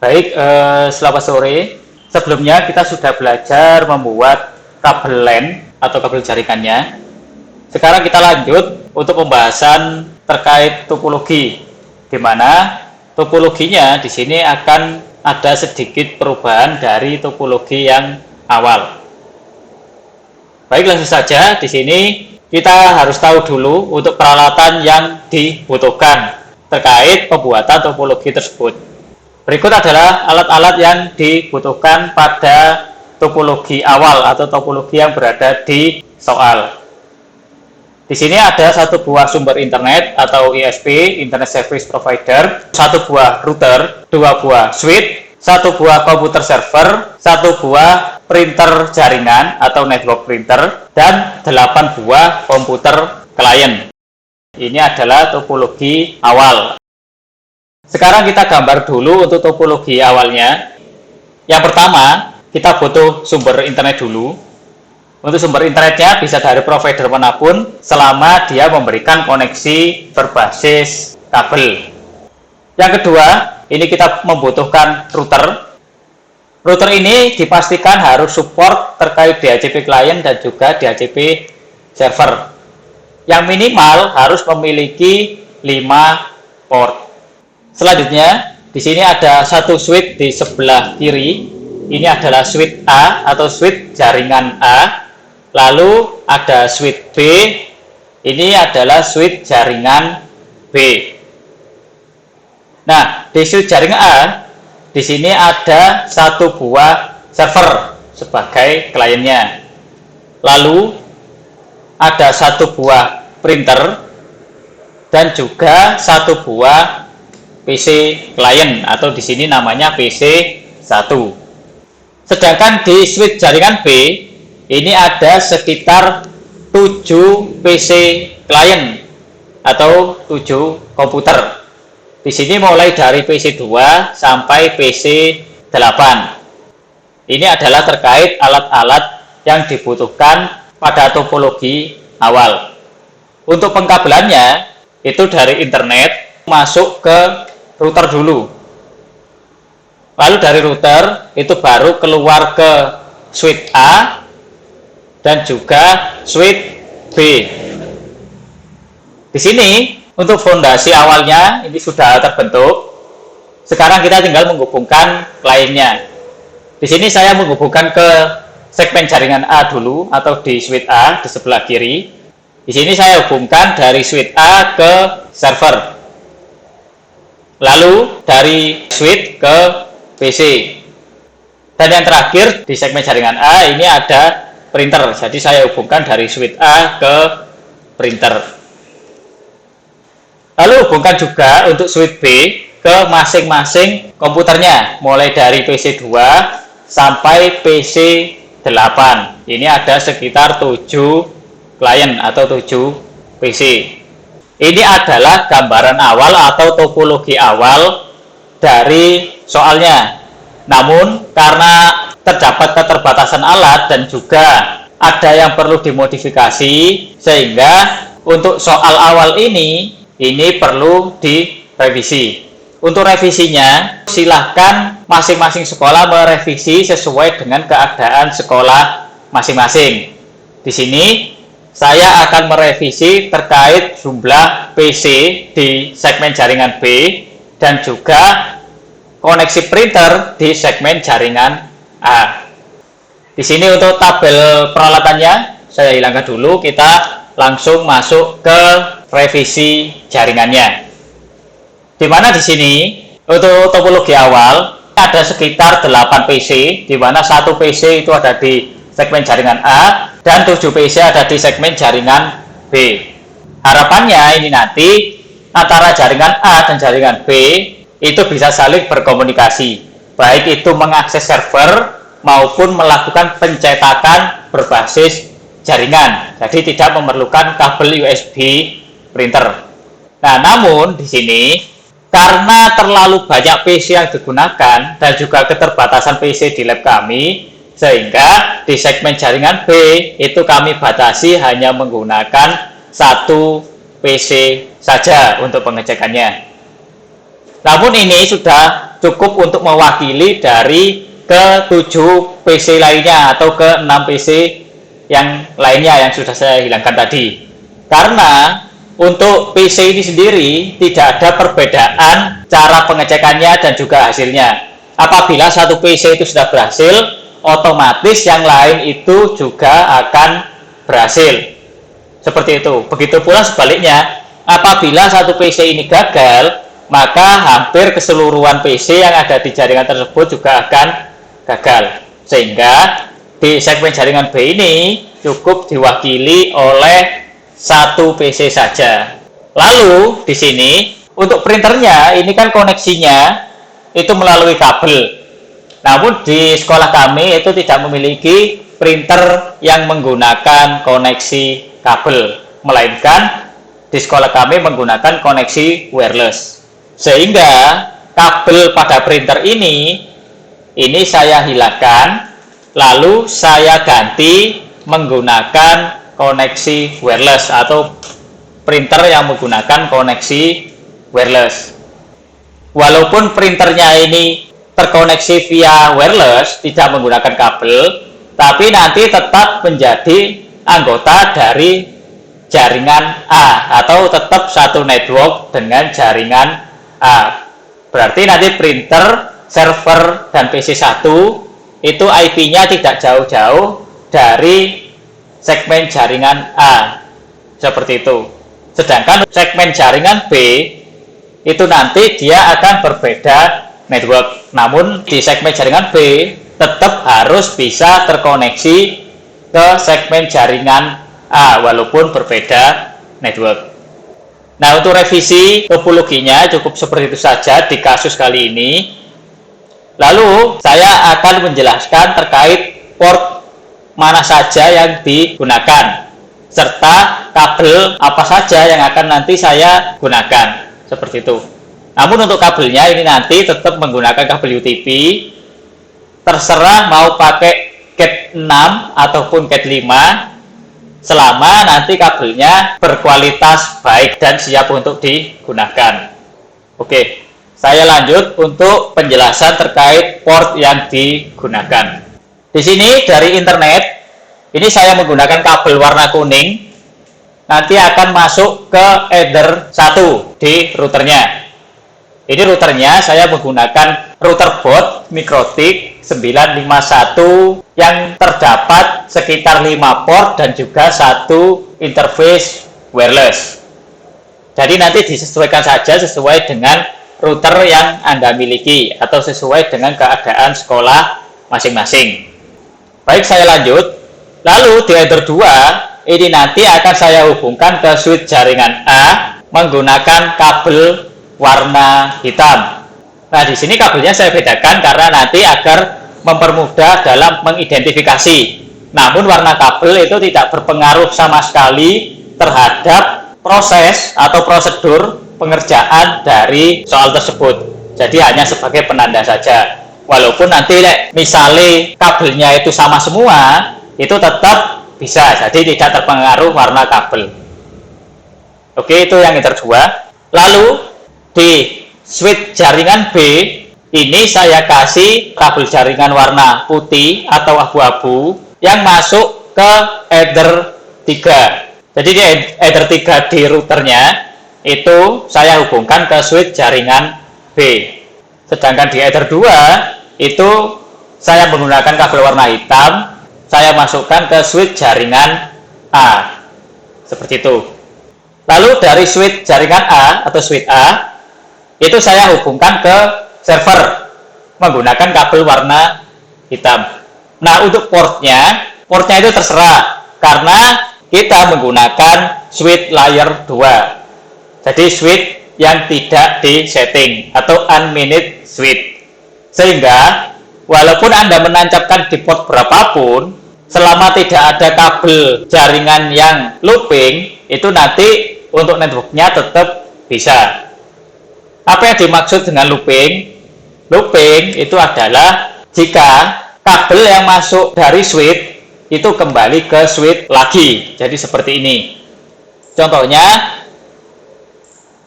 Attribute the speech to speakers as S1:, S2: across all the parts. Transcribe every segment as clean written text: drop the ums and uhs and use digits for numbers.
S1: Baik, selamat sore. Sebelumnya kita sudah belajar membuat kabel LAN atau kabel jaringannya. Sekarang kita lanjut untuk pembahasan terkait topologi, di mana topologinya di sini akan ada sedikit perubahan dari topologi yang awal. Baik, langsung saja di sini kita harus tahu dulu untuk peralatan yang dibutuhkan terkait pembuatan topologi tersebut. Berikut adalah alat-alat yang dibutuhkan pada topologi awal atau topologi yang berada di soal. Di sini ada satu buah sumber internet atau ISP, Internet Service Provider, satu buah router, dua buah switch, satu buah komputer server, satu buah printer jaringan atau network printer, dan 8 buah komputer klien. Ini adalah topologi awal. Sekarang kita gambar dulu untuk topologi awalnya. Yang pertama, kita butuh sumber internet dulu. Untuk sumber internetnya bisa dari provider manapun selama dia memberikan koneksi berbasis kabel. Yang kedua, ini kita membutuhkan router. Router ini dipastikan harus support terkait DHCP client dan juga DHCP server. Yang minimal harus memiliki 5 port. Selanjutnya, di sini ada satu switch di sebelah kiri. Ini adalah switch A atau switch jaringan A. Lalu ada switch B. Ini adalah switch jaringan B. Nah, di switch jaringan A, di sini ada satu buah server sebagai kliennya. Lalu ada satu buah printer dan juga satu buah PC klien atau di sini namanya PC1. Sedangkan di switch jaringan B ini ada sekitar 7 PC klien atau 7 komputer. Di sini mulai dari PC2 sampai PC8. Ini adalah terkait alat-alat yang dibutuhkan pada topologi awal. Untuk pengkabelannya itu dari internet masuk ke router dulu. Lalu dari router itu baru keluar ke switch A dan juga switch B. Di sini untuk fondasi awalnya ini sudah terbentuk. Sekarang kita tinggal menghubungkan kliennya. Di sini saya menghubungkan ke segmen jaringan A dulu atau di switch A di sebelah kiri. Di sini saya hubungkan dari switch A ke server. Lalu dari switch ke PC. Dan yang terakhir di segmen jaringan A ini ada printer. Jadi saya hubungkan dari switch A ke printer. Lalu hubungkan juga untuk switch B ke masing-masing komputernya. Mulai dari PC2 sampai PC8. Ini ada sekitar 7 klien atau 7 PC. Ini adalah gambaran awal atau topologi awal dari soalnya. Namun, karena terdapat keterbatasan alat dan juga ada yang perlu dimodifikasi, sehingga untuk soal awal ini perlu direvisi. Untuk revisinya, silahkan masing-masing sekolah merevisi sesuai dengan keadaan sekolah masing-masing. Di sini, saya akan merevisi terkait jumlah PC di segmen jaringan B dan juga koneksi printer di segmen jaringan A. Di sini untuk tabel peralatannya saya hilangkan dulu, kita langsung masuk ke revisi jaringannya. Di mana di sini untuk topologi awal ada sekitar 8 PC, di mana satu PC itu ada di segmen jaringan A dan 7 PC ada di segmen jaringan B. Harapannya ini nanti antara jaringan A dan jaringan B itu bisa saling berkomunikasi, baik itu mengakses server maupun melakukan pencetakan berbasis jaringan. Jadi tidak memerlukan kabel USB printer. Nah, namun di sini karena terlalu banyak PC yang digunakan dan juga keterbatasan PC di lab kami, sehingga di segmen jaringan B itu kami batasi hanya menggunakan satu PC saja untuk pengecekannya. Namun ini sudah cukup untuk mewakili dari ke 7 PC lainnya atau ke 6 PC yang lainnya yang sudah saya hilangkan tadi. Karena untuk PC ini sendiri tidak ada perbedaan cara pengecekannya dan juga hasilnya. Apabila satu PC itu sudah berhasil, otomatis yang lain itu juga akan berhasil. Seperti itu. Begitu pula sebaliknya, apabila satu PC ini gagal, maka hampir keseluruhan PC yang ada di jaringan tersebut juga akan gagal. Sehingga di segmen jaringan B ini cukup diwakili oleh satu PC saja. Lalu di sini untuk printernya ini kan koneksinya itu melalui kabel. Namun di sekolah kami itu tidak memiliki printer yang menggunakan koneksi kabel, melainkan di sekolah kami menggunakan koneksi wireless. Sehingga kabel pada printer ini saya hilangkan, lalu saya ganti menggunakan koneksi wireless atau printer yang menggunakan koneksi wireless. Walaupun printernya ini terkoneksi via wireless, tidak menggunakan kabel, tapi nanti tetap menjadi anggota dari jaringan A atau tetap satu network dengan jaringan A. Berarti nanti printer, server, dan PC1 itu IP-nya tidak jauh-jauh dari segmen jaringan A. Seperti itu. Sedangkan segmen jaringan B itu nanti dia akan berbeda network. Namun di segmen jaringan B tetap harus bisa terkoneksi ke segmen jaringan A walaupun berbeda network. Nah, untuk revisi topologinya cukup seperti itu saja di kasus kali ini. Lalu saya akan menjelaskan terkait port mana saja yang digunakan serta kabel apa saja yang akan nanti saya gunakan. Seperti itu. Namun untuk kabelnya ini nanti tetap menggunakan kabel UTP. Terserah mau pakai Cat 6 ataupun Cat 5 selama nanti kabelnya berkualitas baik dan siap untuk digunakan. Oke, saya lanjut untuk penjelasan terkait port yang digunakan. Di sini dari internet, ini saya menggunakan kabel warna kuning. Nanti akan masuk ke Ether 1 di routernya. Ini routernya saya menggunakan router board Mikrotik 951 yang terdapat sekitar 5 port dan juga satu interface wireless. Jadi nanti disesuaikan saja sesuai dengan router yang Anda miliki atau sesuai dengan keadaan sekolah masing-masing. Baik, saya lanjut. Lalu di Ether 2 ini nanti akan saya hubungkan ke switch jaringan A menggunakan kabel warna hitam. Nah, di sini kabelnya saya bedakan karena nanti agar mempermudah dalam mengidentifikasi. Namun warna kabel itu tidak berpengaruh sama sekali terhadap proses atau prosedur pengerjaan dari soal tersebut. Jadi hanya sebagai penanda saja. Walaupun nanti misalnya kabelnya itu sama semua, itu tetap bisa, jadi tidak terpengaruh warna kabel. Oke, itu yang Ether 2. Lalu di switch jaringan B ini saya kasih kabel jaringan warna putih atau abu-abu yang masuk ke Ether 3. Jadi di Ether 3 di routernya itu saya hubungkan ke switch jaringan B. Sedangkan di Ether 2 itu saya menggunakan kabel warna hitam, saya masukkan ke switch jaringan A. Seperti itu. Lalu dari switch jaringan A atau switch A, itu saya hubungkan ke server menggunakan kabel warna hitam. Nah, untuk portnya itu terserah karena kita menggunakan switch layer 2. Jadi switch yang tidak disetting atau unmanaged switch. Sehingga walaupun Anda menancapkan di port berapapun, selama tidak ada kabel jaringan yang looping, itu nanti untuk networknya tetap bisa. Apa yang dimaksud dengan looping? Looping itu adalah jika kabel yang masuk dari switch itu kembali ke switch lagi. Jadi seperti ini. Contohnya,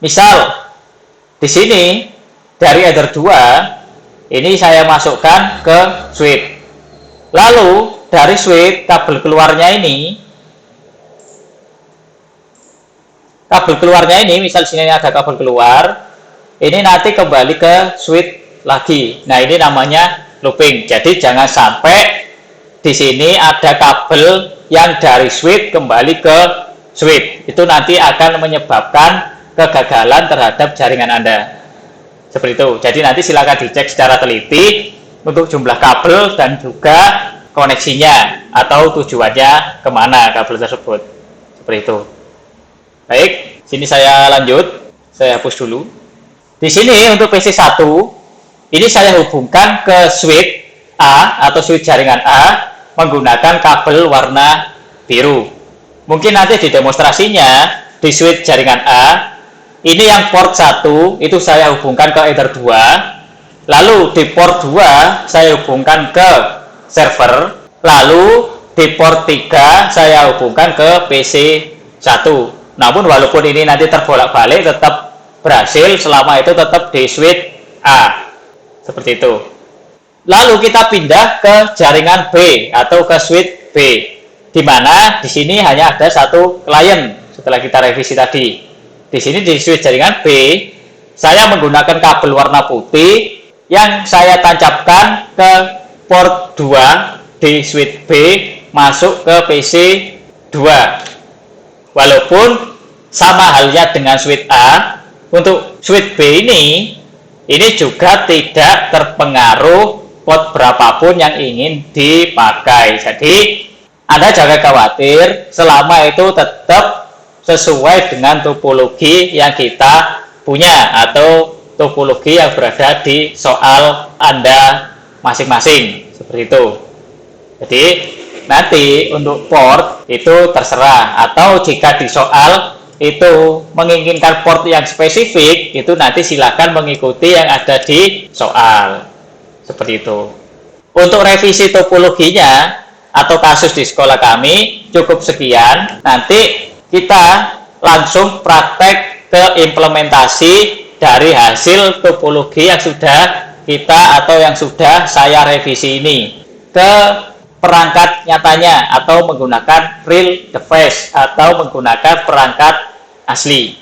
S1: misal di sini dari Ether 2 Ini saya masukkan ke switch. Lalu dari switch kabel keluarnya ini, misal sini ada kabel keluar, ini nanti kembali ke switch lagi. Nah, ini namanya looping. Jadi jangan sampai di sini ada kabel yang dari switch kembali ke switch. Itu nanti akan menyebabkan kegagalan terhadap jaringan Anda. Seperti itu. Jadi nanti silakan dicek secara teliti untuk jumlah kabel dan juga koneksinya atau tujuannya kemana kabel tersebut. Seperti itu. Baik, sini saya lanjut. Saya hapus dulu. Di sini untuk PC1, ini saya hubungkan ke switch A atau switch jaringan A menggunakan kabel warna biru. Mungkin nanti di demonstrasinya di switch jaringan A, ini yang port 1 itu saya hubungkan ke Ether 2, lalu di port 2 saya hubungkan ke server, lalu di port 3 saya hubungkan ke PC1. Namun walaupun ini nanti terbolak-balik tetap berhasil selama itu tetap di switch A. Seperti itu. Lalu kita pindah ke jaringan B atau ke switch B, di mana di sini hanya ada satu klien setelah kita revisi tadi. Di sini di switch jaringan B, saya menggunakan kabel warna putih yang saya tancapkan ke port 2 di switch B masuk ke PC 2. Walaupun sama halnya dengan switch A, untuk switch B ini juga tidak terpengaruh port berapapun yang ingin dipakai. Jadi Anda jangan khawatir, selama itu tetap sesuai dengan topologi yang kita punya atau topologi yang berada di soal Anda masing-masing. Seperti itu. Jadi nanti untuk port itu terserah, atau jika di soal itu menginginkan port yang spesifik, itu nanti silakan mengikuti yang ada di soal. Seperti itu. Untuk revisi topologinya atau kasus di sekolah kami cukup sekian. Nanti kita langsung praktek ke implementasi dari hasil topologi yang sudah kita atau yang sudah saya revisi ini ke perangkat nyatanya atau menggunakan real device atau menggunakan perangkat asli.